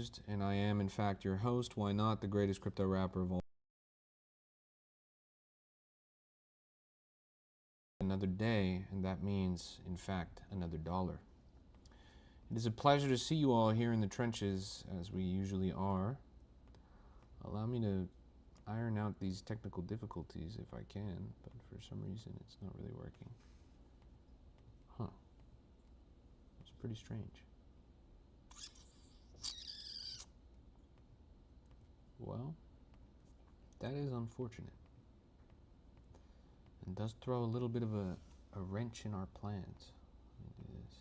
confused, and I am, in fact, your host. Why not? The greatest crypto rapper of all. Another day, and that means, in fact, another dollar. It is a pleasure to see you all here in the trenches, as we usually are. Allow me to iron out these technical difficulties if I can, but for some reason it's not really working. Huh. It's pretty strange. Well, that is unfortunate. And does throw a little bit of a wrench in our plans. Let me do this.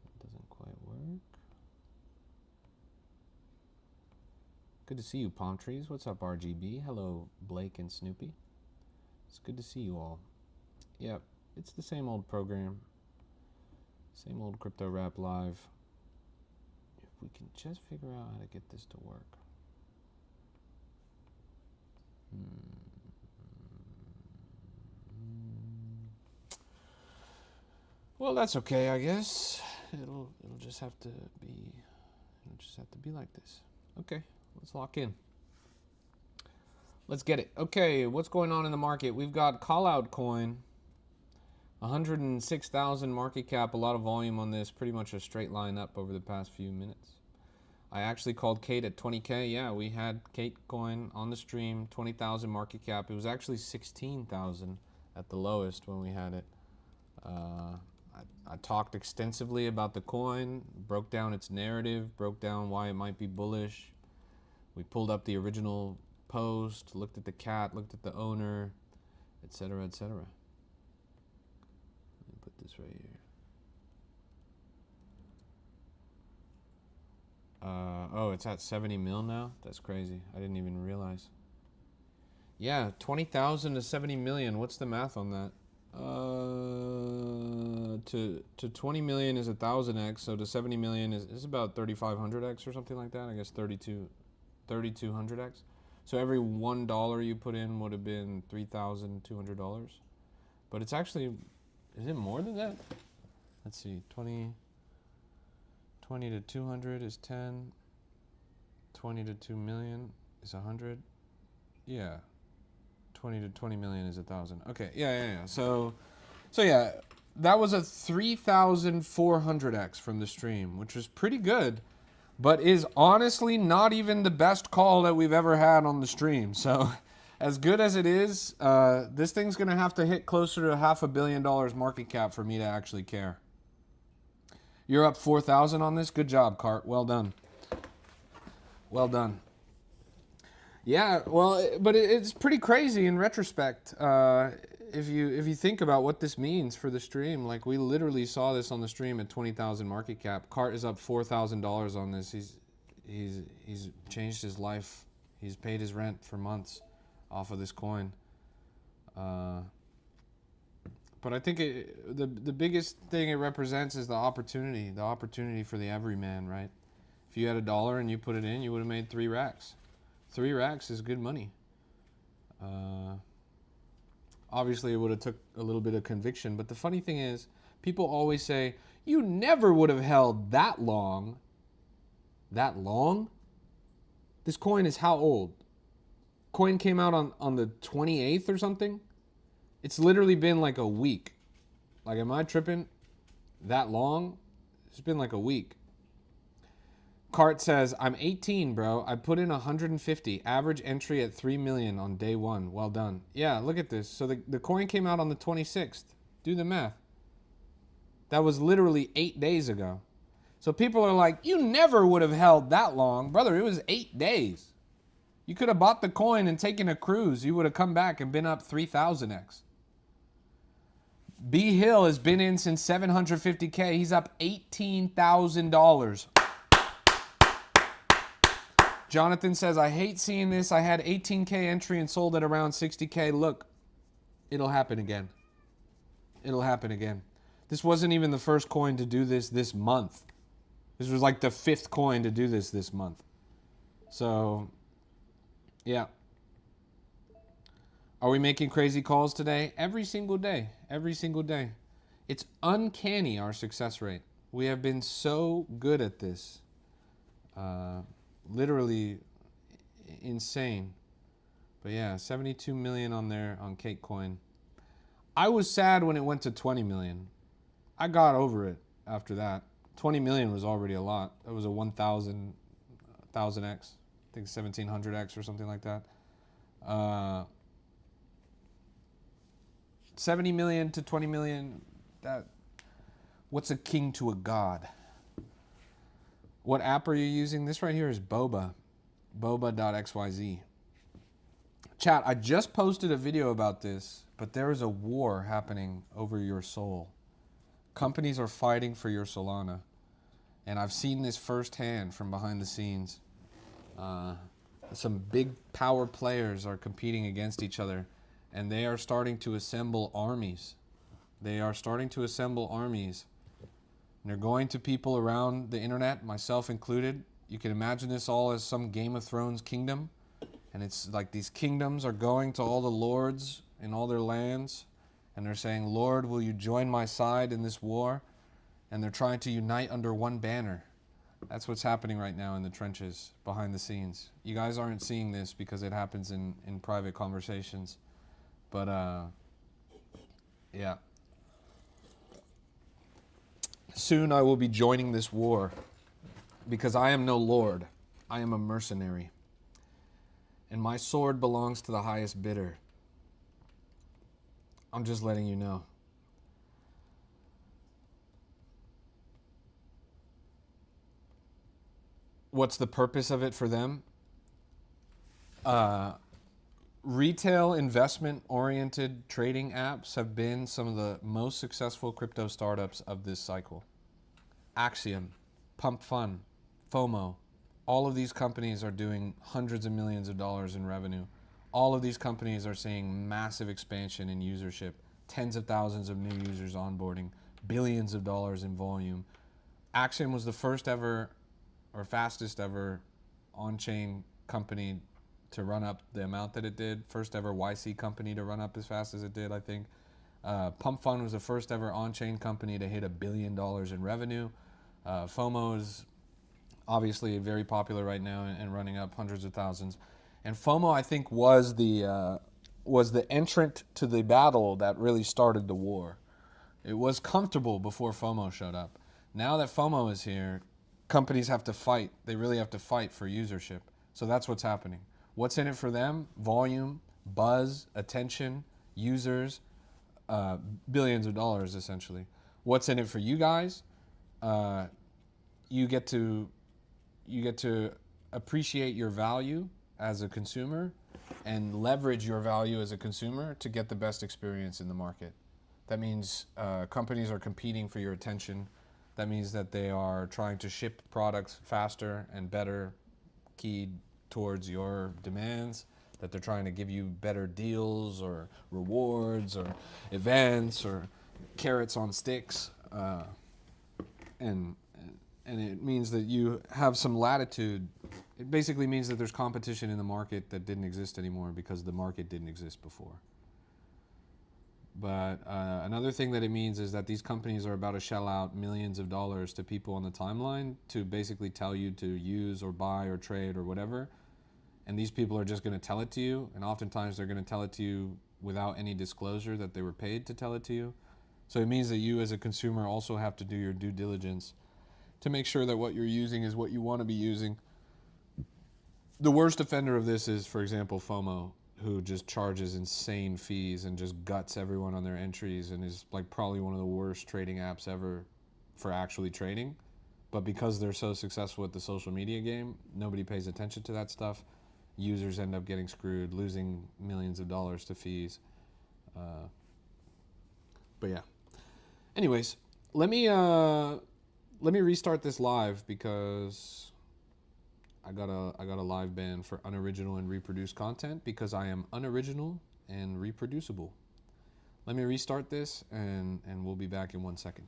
It doesn't quite work. Good to see you, Palm Trees. What's up, RGB? Hello, Blake and Snoopy. It's good to see you all. Yep, it's the same old program. Same old Crypto Rap Live. If we can just figure out how to get this to work. Well, that's okay, I guess. It'll just have to be like this. Okay, let's lock in. Let's get it. Okay, what's going on in the market? We've got Callout Coin, 106,000 market cap, a lot of volume on this, pretty much a straight line up over the past few minutes. I actually called Kate at 20K. Yeah, we had Kate Coin on the stream, 20,000 market cap. It was actually 16,000 at the lowest when we had it. I talked extensively about the coin, broke down its narrative, broke down why it might be bullish. We pulled up the original post, looked at the cat, looked at the owner, etc., etc. Let me put this right here. Oh, it's at 70 mil now? That's crazy. I didn't even realize. Yeah, 20,000 to 70 million. What's the math on that? To 20 million is 1,000x, so to 70 million is about 3,500x or something like that. I guess 3,200x. So every $1 you put in would have been $3,200. But it's actually, is it more than that? Let's see, 20 to 200 is 10. 20 to 2 million is 100. Yeah. 20 to 20 million is 1,000. Okay, yeah. So yeah, that was a 3,400x from the stream, which was pretty good, but is honestly not even the best call that we've ever had on the stream. So as good as it is, this thing's gonna have to hit closer to $500 million market cap for me to actually care. You're up 4,000 on this. Good job, Cart. Well done. Well done. Yeah, well, but it's pretty crazy in retrospect. If you think about what this means for the stream, like we literally saw this on the stream at 20,000 market cap. Cart is up $4,000 on this. He's changed his life. He's paid his rent for months off of this coin. But I think the biggest thing it represents is the opportunity for the everyman, right? If you had $1 and you put it in, you would have made 3 racks. 3 racks is good money. Obviously, it would have took a little bit of conviction, but the funny thing is, people always say, you never would have held that long. That long? This coin is how old? Coin came out on the 28th or something? It's literally been like a week. Like, am I tripping? That long? It's been like a week. Cart says, I'm 18, bro. I put in 150. Average entry at 3 million on day 1. Well done. Yeah, look at this. So the coin came out on the 26th. Do the math. That was literally 8 days ago. So people are like, you never would have held that long. Brother, it was 8 days. You could have bought the coin and taken a cruise. You would have come back and been up 3,000x. B Hill has been in since 750K. He's up $18,000. Jonathan says, I hate seeing this. I had 18K entry and sold at around 60K. Look, it'll happen again. It'll happen again. This wasn't even the first coin to do this month. This was like the 5th coin to do this month. So, yeah. Are we making crazy calls today? Every single day. Every single day. It's uncanny, our success rate. We have been so good at this. Uh, Literally insane. But yeah, 72 million on there on Cakecoin. I was sad when it went to 20 million. I got over it after that. 20 million was already a lot. It was a 1000x, I think 1700x or something like that. 70 million to 20 million, that, what's a king to a god? What app are you using? This right here is Boba. Boba.xyz. Chat, I just posted a video about this, but there is a war happening over your soul. Companies are fighting for your Solana. And I've seen this firsthand from behind the scenes. Some big power players are competing against each other, and they are starting to assemble armies. They are starting to assemble armies. And they're going to people around the internet, myself included. You can imagine this all as some Game of Thrones kingdom. And it's like these kingdoms are going to all the lords in all their lands. And they're saying, Lord, will you join my side in this war? And they're trying to unite under one banner. That's what's happening right now in the trenches, behind the scenes. You guys aren't seeing this because it happens in private conversations. But, yeah. Soon I will be joining this war because I am no lord. I am a mercenary. And my sword belongs to the highest bidder. I'm just letting you know. What's the purpose of it for them? Retail investment-oriented trading apps have been some of the most successful crypto startups of this cycle. Axiom, Pump Fun, FOMO, all of these companies are doing hundreds of millions of dollars in revenue. All of these companies are seeing massive expansion in usership, tens of thousands of new users onboarding, billions of dollars in volume. Axiom was the first ever or fastest ever on-chain company to run up the amount that it did. First ever YC company to run up as fast as it did, I think. Pump Fun was the first ever on-chain company to hit $1 billion in revenue. FOMO is obviously very popular right now and running up hundreds of thousands. And FOMO, I think, was the entrant to the battle that really started the war. It was comfortable before FOMO showed up. Now that FOMO is here, companies have to fight. They really have to fight for usership. So that's what's happening. What's in it for them? Volume, buzz, attention, users, billions of dollars essentially. What's in it for you guys? You get to appreciate your value as a consumer and leverage your value as a consumer to get the best experience in the market. That means companies are competing for your attention. That means that they are trying to ship products faster and better, keyed towards your demands, that they're trying to give you better deals or rewards or events or carrots on sticks. And it means that you have some latitude. It basically means that there's competition in the market that didn't exist anymore because the market didn't exist before. But another thing that it means is that these companies are about to shell out millions of dollars to people on the timeline to basically tell you to use or buy or trade or whatever. And these people are just going to tell it to you. And oftentimes they're going to tell it to you without any disclosure that they were paid to tell it to you. So it means that you as a consumer also have to do your due diligence to make sure that what you're using is what you want to be using. The worst offender of this is, for example, FOMO, who just charges insane fees and just guts everyone on their entries and is like probably one of the worst trading apps ever for actually trading. But because they're so successful at the social media game, nobody pays attention to that stuff. Users end up getting screwed, losing millions of dollars to fees. But yeah. Anyways, let me restart this live because I got a live ban for unoriginal and reproduced content because I am unoriginal and reproducible. Let me restart this and we'll be back in 1 second.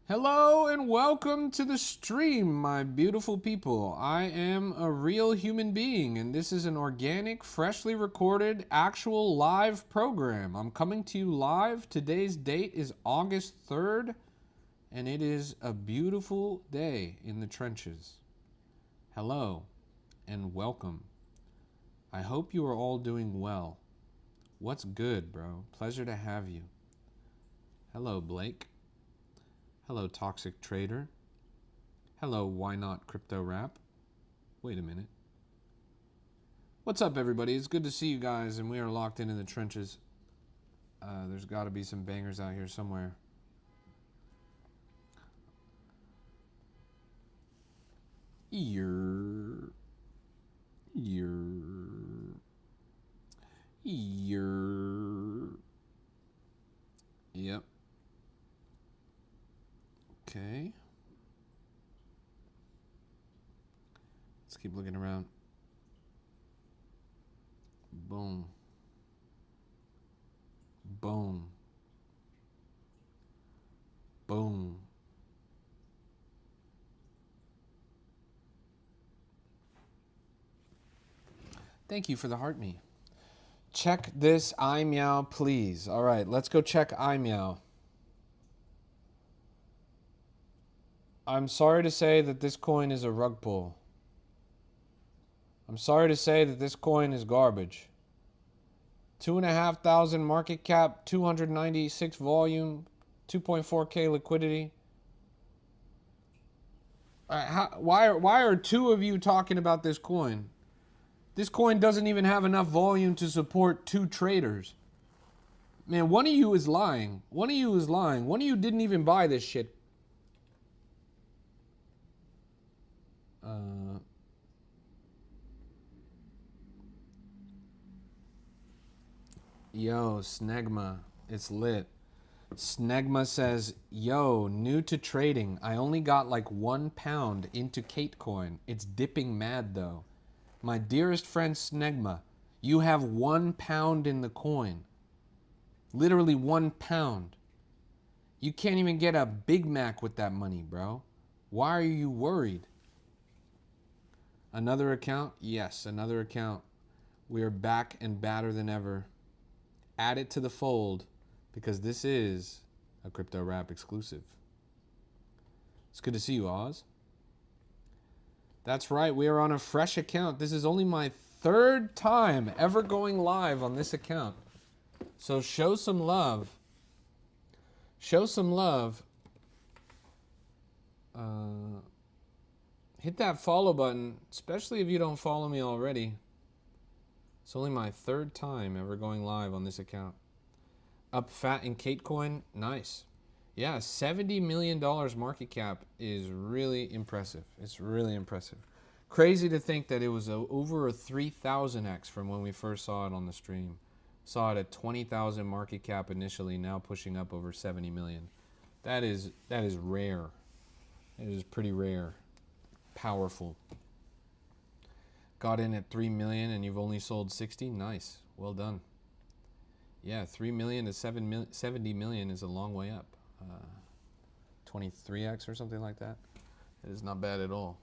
Hello and welcome to the stream, my beautiful people. I am a real human being, and this is an organic, freshly recorded, actual live program. I'm coming to you live. Today's date is August 3rd, and it is a beautiful day in the trenches. Hello and welcome. I hope you are all doing well. What's good, bro? Pleasure to have you. Hello, Blake. Hello, Toxic Trader. Hello, Ynot Crypto Rap. Wait a minute. What's up, everybody? It's good to see you guys, and we are locked in the trenches. There's got to be some bangers out here somewhere. Yep. Okay. Let's keep looking around. Boom. Boom. Boom. Thank you for the heart me. Check this iMeow, please. All right, let's go check iMeow. I'm sorry to say that this coin is a rug pull. I'm sorry to say that this coin is garbage. 2,500 market cap, 296 volume, 2.4K liquidity. Why are two of you talking about this coin? This coin doesn't even have enough volume to support two traders. Man, one of you is lying. One of you is lying. One of you didn't even buy this shit. Yo, Snegma, it's lit. Snegma says, yo, new to trading. I only got like £1 into Katecoin. It's dipping mad though. My dearest friend Snegma, you have £1 in the coin. Literally £1. You can't even get a Big Mac with that money, bro. Why are you worried? Another account? Yes, another account. We are back and badder than ever. Add it to the fold because this is a Crypto Rap exclusive. It's good to see you, Oz. That's right, we are on a fresh account. This is only my third time ever going live on this account. So show some love. Show some love. Hit that follow button, especially if you don't follow me already. It's only my third time ever going live on this account. Up fat in Katecoin, nice. Yeah, $70 million market cap is really impressive. It's really impressive. Crazy to think that it was over a 3,000x from when we first saw it on the stream. Saw it at 20,000 market cap initially, now pushing up over 70 million. That is rare. It is pretty rare. Powerful. Got in at 3 million and you've only sold 60? Nice. Well done. Yeah, 3 million to 70 million is a long way up. 23x or something like that. It is not bad at all.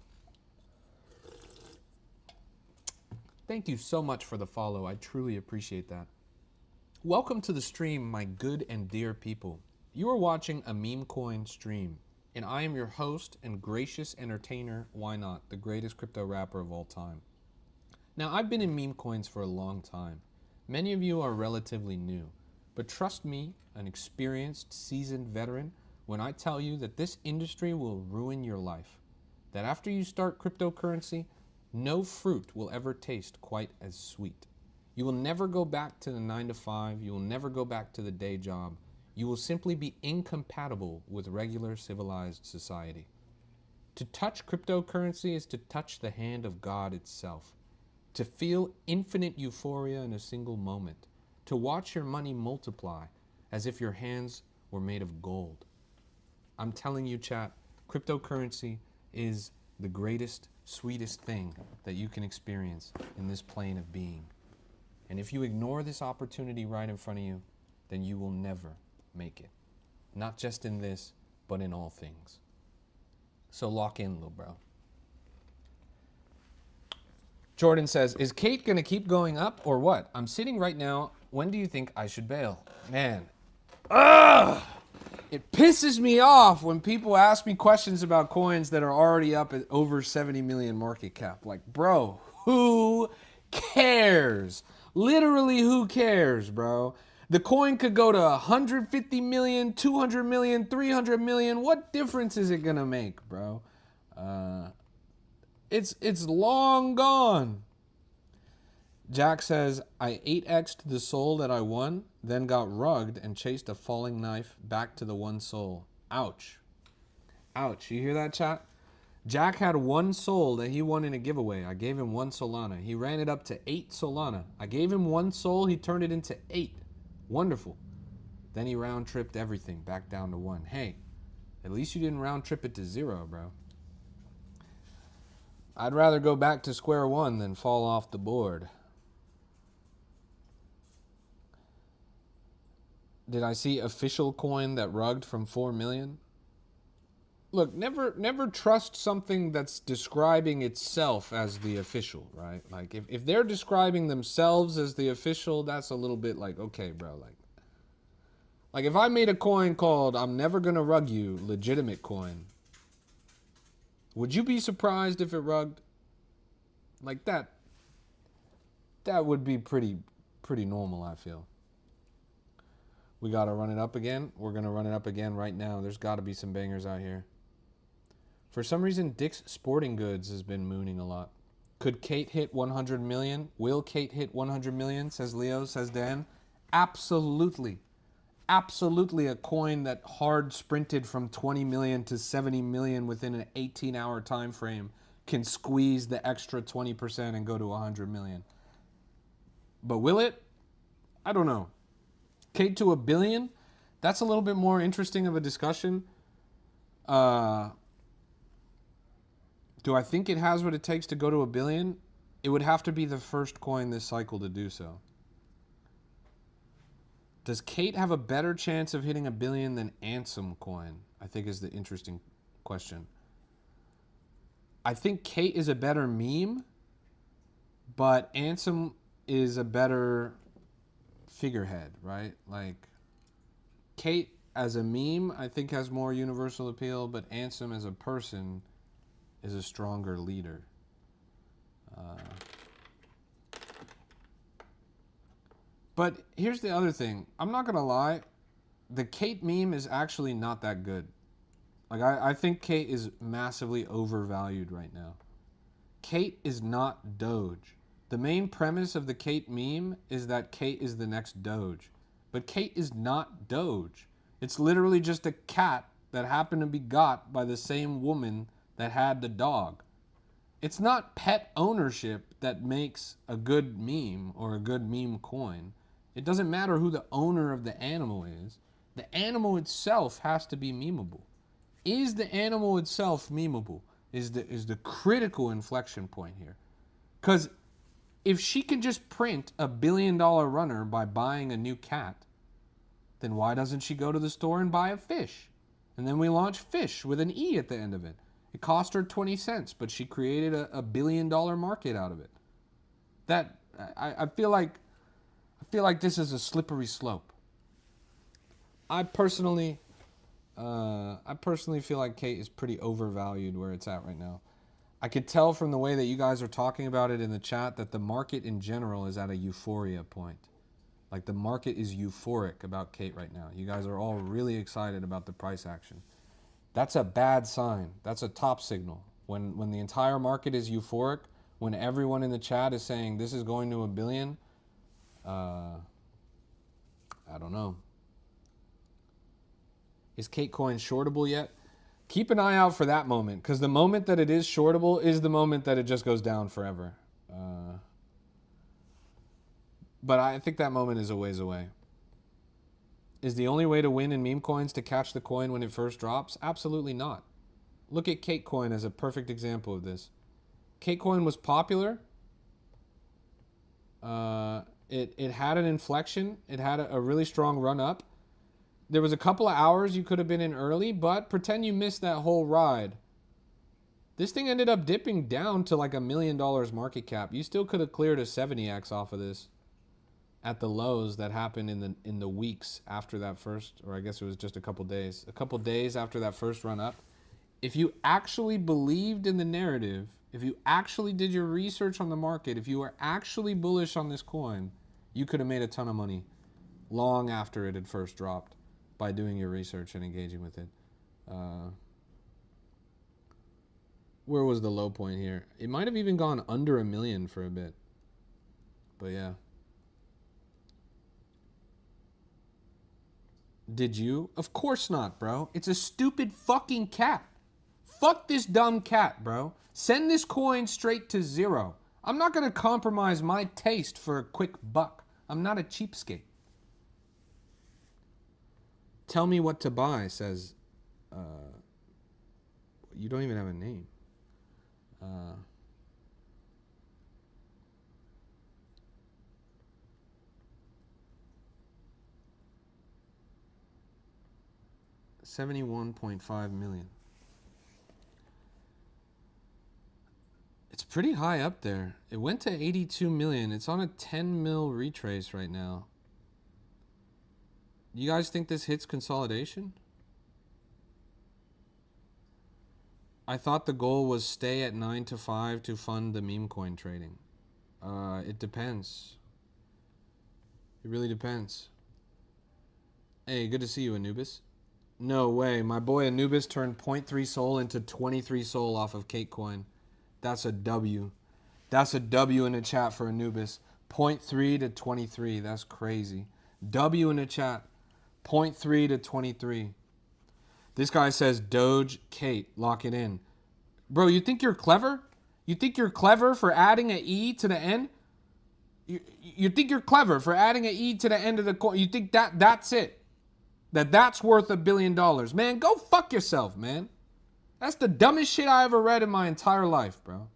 Thank you so much for the follow. I truly appreciate that. Welcome to the stream, my good and dear people. You are watching a meme coin stream, and I am your host and gracious entertainer, Ynot, the greatest crypto rapper of all time. Now, I've been in meme coins for a long time. Many of you are relatively new, but trust me, an experienced, seasoned veteran, when I tell you that this industry will ruin your life. That after you start cryptocurrency, no fruit will ever taste quite as sweet. You will never go back to the 9 to 5. You will never go back to the day job. You will simply be incompatible with regular civilized society. To touch cryptocurrency is to touch the hand of God itself. To feel infinite euphoria in a single moment. To watch your money multiply as if your hands were made of gold. I'm telling you, chat, cryptocurrency is the greatest, sweetest thing that you can experience in this plane of being. And if you ignore this opportunity right in front of you, then you will never make it. Not just in this, but in all things. So lock in, little bro. Jordan says, is Kate going to keep going up or what? I'm sitting right now. When do you think I should bail? Man. Ugh! It pisses me off when people ask me questions about coins that are already up at over 70 million market cap. Like, bro, who cares? Literally, who cares, bro? The coin could go to 150 million, 200 million, 300 million. What difference is it going to make, bro? It's long gone. Jack says, I 8x'd the soul that I won, then got rugged and chased a falling knife back to the one soul. Ouch. Ouch. You hear that, chat? Jack had one soul that he won in a giveaway. I gave him 1 Solana. He ran it up to 8 Solana. I gave him 1 soul. He turned it into 8. Wonderful. Then he round-tripped everything back down to 1. Hey, at least you didn't round-trip it to 0, bro. I'd rather go back to square one than fall off the board. Did I see official coin that rugged from 4 million? Look, never trust something that's describing itself as the official, right? Like, if they're describing themselves as the official, that's a little bit like, okay, bro. Like if I made a coin called I'm Never Gonna Rug You, legitimate coin, would you be surprised if it rugged? Like that would be pretty normal, I feel. We got to run it up again. We're going to run it up again right now. There's got to be some bangers out here. For some reason, Dick's Sporting Goods has been mooning a lot. Could Kate hit 100 million? Will Kate hit 100 million? Says Leo, says Dan. Absolutely. Absolutely a coin that hard sprinted from 20 million to 70 million within an 18-hour time frame can squeeze the extra 20% and go to 100 million. But will it? I don't know. Kate to 1 billion? That's a little bit more interesting of a discussion. Do I think it has what it takes to go to 1 billion? It would have to be the first coin this cycle to do so. Does Kate have a better chance of hitting 1 billion than Ansem coin? I think is the interesting question. I think Kate is a better meme, but Ansem is a better figurehead, right? Like, Kate as a meme, I think has more universal appeal, but Ansem as a person is a stronger leader. But here's the other thing. I'm not going to lie. The Kate meme is actually not that good. Like, I think Kate is massively overvalued right now. Kate is not Doge. The main premise of the Kate meme is that Kate is the next Doge. But Kate is not Doge. It's literally just a cat that happened to be got by the same woman that had the dog. It's not pet ownership that makes a good meme or a good meme coin. It doesn't matter who the owner of the animal is. The animal itself has to be memeable. Is the animal itself memeable? Is the critical inflection point here. Because if she can just print $1 billion runner by buying a new cat, then why doesn't she go to the store and buy a fish? And then we launch fish with an E at the end of it. It cost her 20 cents, but she created a $1 billion market out of it. That I feel like this is a slippery slope. I personally feel like Kate is pretty overvalued where it's at right now. I could tell from the way that you guys are talking about it in the chat that the market in general is at a euphoria point. Like, the market is euphoric about Kate right now. You guys are all really excited about the price action. That's a bad sign. That's a top signal. When the entire market is euphoric, when everyone in the chat is saying this is going to 1 billion, I don't know. Is Kate coin shortable yet? Keep an eye out for that moment, because the moment that it is shortable is the moment that it just goes down forever. But I think that moment is a ways away. Is the only way to win in meme coins to catch the coin when it first drops? Absolutely not. Look at Kate coin as a perfect example of this. Kate coin was popular. It had an inflection. It had a really strong run up. There was a couple of hours you could have been in early, but pretend you missed that whole ride. This thing ended up dipping down to like $1 million market cap. You still could have cleared a 70x off of this at the lows that happened in the weeks after that first, or I guess it was just a couple days. A couple days after that first run up. If you actually believed in the narrative, if you actually did your research on the market, if you were actually bullish on this coin, you could have made a ton of money long after it had first dropped by doing your research and engaging with it. Where was the low point here? It might have even gone under 1 million for a bit. But yeah. Did you? Of course not, bro. It's a stupid fucking cat. Fuck this dumb cat, bro. Send this coin straight to 0. I'm not going to compromise my taste for a quick buck. I'm not a cheapskate. Tell me what to buy, says... you don't even have a name. 71.5 million. It's pretty high up there. It went to 82 million. It's on a 10 mil retrace right now. You guys think this hits consolidation? I thought the goal was stay at 9 to 5 to fund the meme coin trading. It depends. It really depends. Hey, good to see you, Anubis. No way. My boy Anubis turned 0.3 Sol into 23 Sol off of Cake Coin. That's a W. That's a W in the chat for Anubis. 0.3 to 23. That's crazy. W in the chat. 0.3 to 23. This guy says Doge Kate. Lock it in. Bro, you think you're clever? You think you're clever for adding an E to the end? You think you're clever for adding an E to the end of the coin? You think that's it? That's worth $1 billion. Man, go fuck yourself, man. That's the dumbest shit I ever read in my entire life, bro.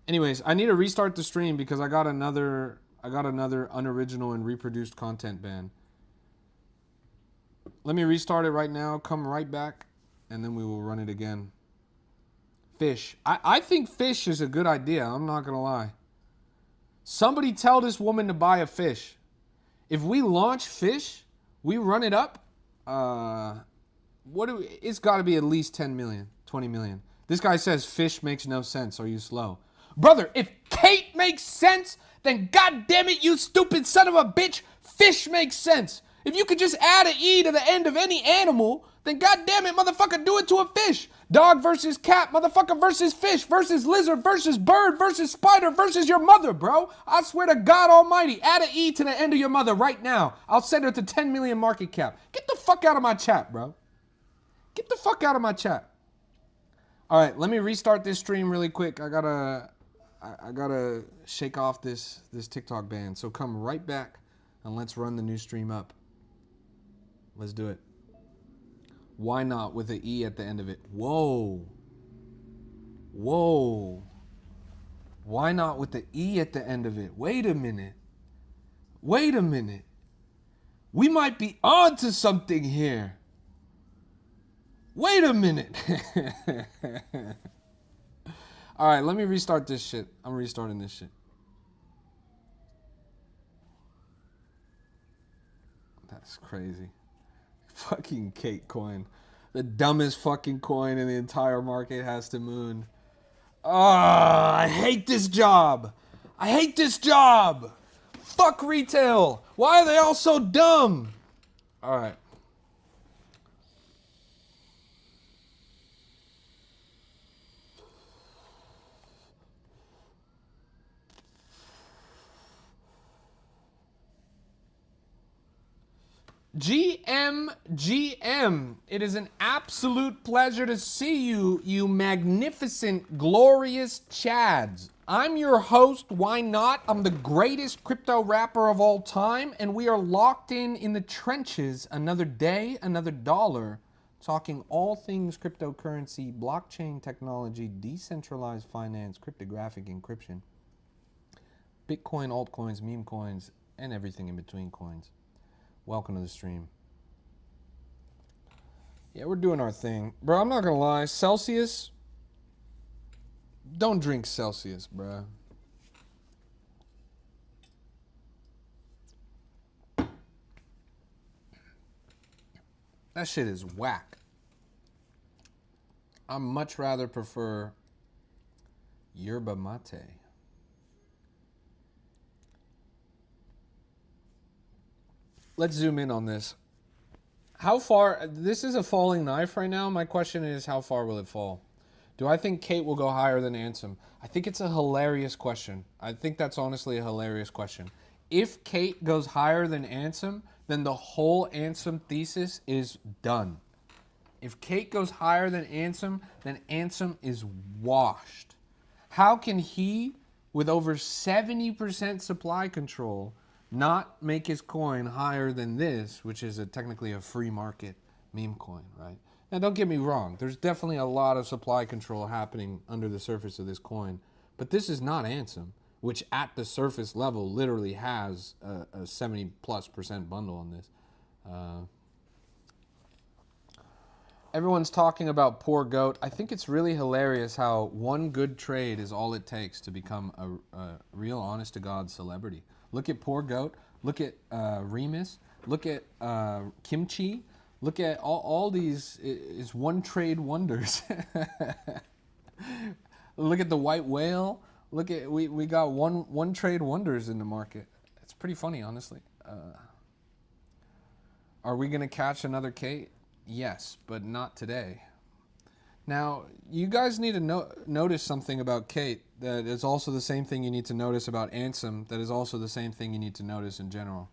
Anyways, I need to restart the stream because I got another unoriginal and reproduced content ban. Let me restart it right now, come right back, and then we will run it again. Fish. I think fish is a good idea. I'm not going to lie. Somebody tell this woman to buy a fish. If we launch fish, we run it up, it's got to be at least 10 million, 20 million. This guy says fish makes no sense. Are you slow? Brother, if Kate makes sense, then goddamn it, you stupid son of a bitch, fish makes sense. If you could just add an E to the end of any animal, then goddamn it, motherfucker, do it to a fish. Dog versus cat, motherfucker versus fish versus lizard versus bird versus spider versus your mother, bro. I swear to God almighty, add an E to the end of your mother right now. I'll send her to 10 million market cap. Get the fuck out of my chat, bro. Get the fuck out of my chat. All right, let me restart this stream really quick. I gotta shake off this TikTok ban. So come right back and let's run the new stream up. Let's do it. Why not with an E at the end of it? Whoa. Whoa. Why not with the E at the end of it? Wait a minute. Wait a minute. We might be on to something here. Wait a minute. All right, let me restart this shit. I'm restarting this shit. That's crazy. Fucking Cake coin. The dumbest fucking coin in the entire market has to moon. I hate this job. I hate this job. Fuck retail. Why are they all so dumb? All right. GM, it is an absolute pleasure to see you, you magnificent, glorious Chads. I'm your host, Why Not? I'm the greatest crypto rapper of all time, and we are locked in the trenches another day, another dollar, talking all things cryptocurrency, blockchain technology, decentralized finance, cryptographic encryption, Bitcoin, altcoins, meme coins, and everything in between coins. Welcome to the stream. Yeah, we're doing our thing. Bro, I'm not going to lie. Celsius, don't drink Celsius, bro. That shit is whack. I much rather prefer yerba mate. Let's zoom in on this. How far, this is a falling knife right now. My question is, how far will it fall? Do I think Kate will go higher than Ansem? I think it's a hilarious question. I think that's honestly a hilarious question. If Kate goes higher than Ansem, then the whole Ansem thesis is done. If Kate goes higher than Ansem, then Ansem is washed. How can he, with over 70% supply control, not make his coin higher than this, which is technically a free market meme coin, right? Now, don't get me wrong. There's definitely a lot of supply control happening under the surface of this coin. But this is not Ansem, which at the surface level literally has a 70+% bundle on this. Everyone's talking about poor goat. I think it's really hilarious how one good trade is all it takes to become a real honest to God celebrity. Look at poor goat. Look at Remus. Look at Kimchi. Look at all these is one trade wonders. Look at the white whale. Look at we got one trade wonders in the market. It's pretty funny, honestly. Are we gonna catch another Kate? Yes, but not today. Now, you guys need to notice something about Kate that is also the same thing you need to notice about Ansem, that is also the same thing you need to notice in general.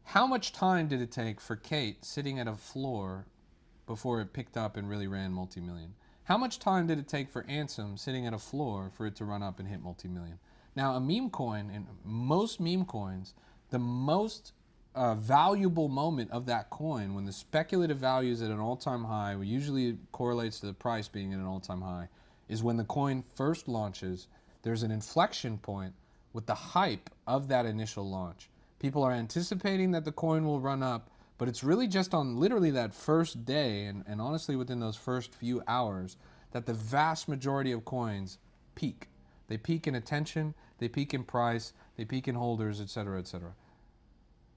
How much time did it take for Kate sitting at a floor before it picked up and really ran multi-million? How much time did it take for Ansem sitting at a floor for it to run up and hit multi-million? Now, a meme coin, and most meme coins, the most valuable moment of that coin, when the speculative value is at an all-time high, which usually correlates to the price being at an all-time high, is when the coin first launches. There's an inflection point with the hype of that initial launch. People are anticipating that the coin will run up, but it's really just on literally that first day, and honestly within those first few hours, that the vast majority of coins peak. They peak in attention, they peak in price, they peak in holders, etc., etc.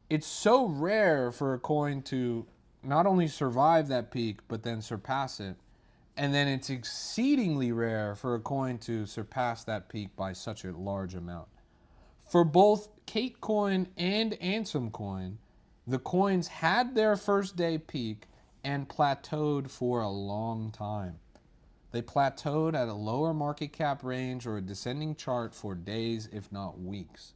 It's so rare for a coin to not only survive that peak, but then surpass it. And then it's exceedingly rare for a coin to surpass that peak by such a large amount. For both Kate coin and Ansem coin, the coins had their first day peak and plateaued for a long time. They plateaued at a lower market cap range or a descending chart for days, if not weeks.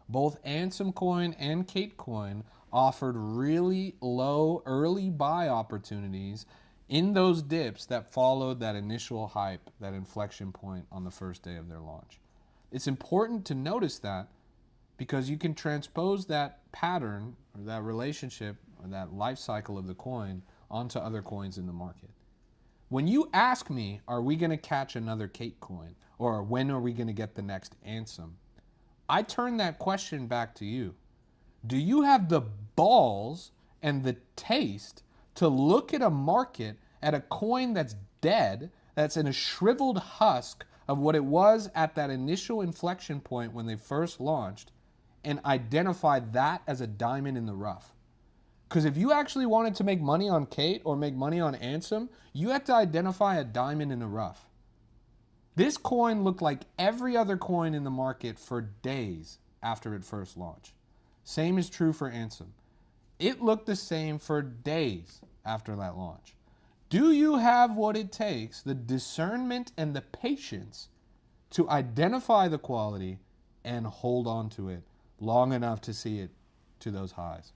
Both Ansem coin and Kate coin offered really low early buy opportunities in those dips that followed that initial hype, that inflection point on the first day of their launch. It's important to notice that because you can transpose that pattern or that relationship or that life cycle of the coin onto other coins in the market. When you ask me, are we going to catch another Kate coin, or when are we going to get the next Ansem, I turn that question back to you. Do you have the balls and the taste to look at a market, at a coin that's dead, that's in a shriveled husk of what it was at that initial inflection point when they first launched, and identify that as a diamond in the rough? Because if you actually wanted to make money on Kate or make money on Ansem, you had to identify a diamond in the rough. This coin looked like every other coin in the market for days after it first launched. Same is true for Ansem. It looked the same for days after that launch. Do you have what it takes, the discernment and the patience, to identify the quality and hold on to it long enough to see it to those highs?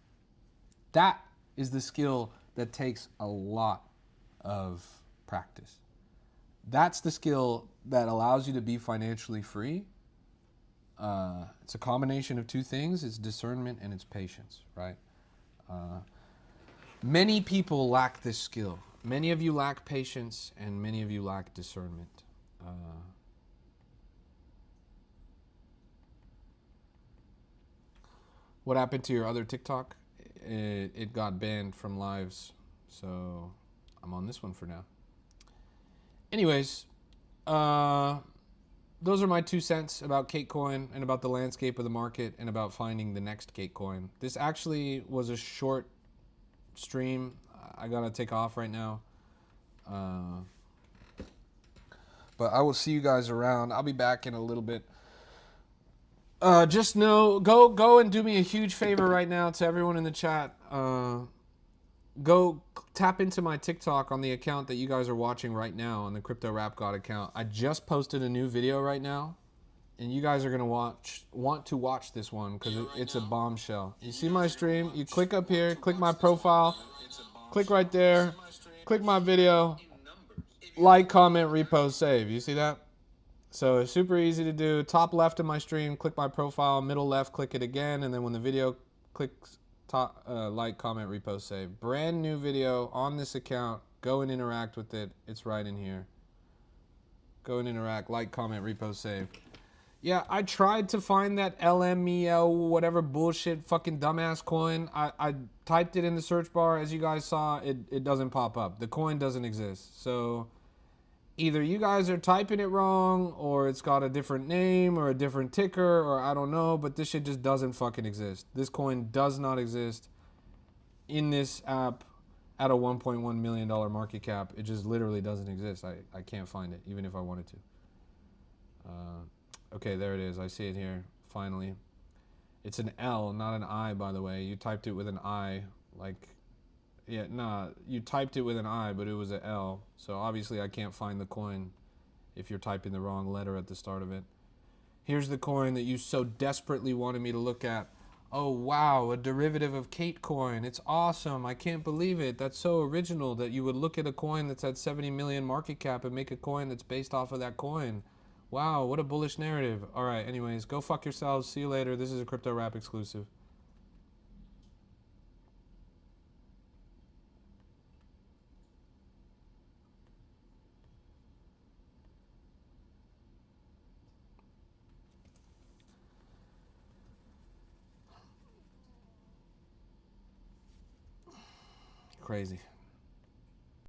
That is the skill that takes a lot of practice. That's the skill that allows you to be financially free. It's a combination of two things. It's discernment and it's patience, right? Many people lack this skill. Many of you lack patience and many of you lack discernment. What happened to your other TikTok? It got banned from lives, so I'm on this one for now. Anyways, those are my 2 cents about Cakecoin and about the landscape of the market and about finding the next Cakecoin. This actually was a short stream. I gotta take off right now. But I will see you guys around. I'll be back in a little bit. Just know, go and do me a huge favor right now to everyone in the chat. Go tap into my TikTok on the account that you guys are watching right now, on the Crypto Rap God account. I just posted a new video right now, and you guys are gonna want to watch this one because it's a bombshell. You see my stream? You click up here, click my profile, click right there, click my video, like, comment, repost, save. You see that? So it's super easy to do. Top left of my stream, click my profile. Middle left, click it again. And then when the video clicks, top, like, comment, repost, save. Brand new video on this account. Go and interact with it. It's right in here. Go and interact. Like, comment, repost, save. Yeah, I tried to find that LMEL whatever bullshit fucking dumbass coin. I typed it in the search bar. As you guys saw, it doesn't pop up. The coin doesn't exist. So either you guys are typing it wrong, or it's got a different name or a different ticker, or I don't know, but this shit just doesn't fucking exist. This coin does not exist in this app at a $1.1 million market cap. It just literally doesn't exist. I can't find it, even if I wanted to. Okay, there it is. I see it here, finally. It's an L, not an I, by the way. You typed it with an I, like... Yeah, nah, you typed it with an I, but it was an L. So obviously I can't find the coin if you're typing the wrong letter at the start of it. Here's the coin that you so desperately wanted me to look at. Oh, wow, a derivative of Cakecoin. It's awesome. I can't believe it. That's so original that you would look at a coin that's at 70 million market cap and make a coin that's based off of that coin. Wow, what a bullish narrative. All right, anyways, go fuck yourselves. See you later. This is a Crypto Rap exclusive. Crazy.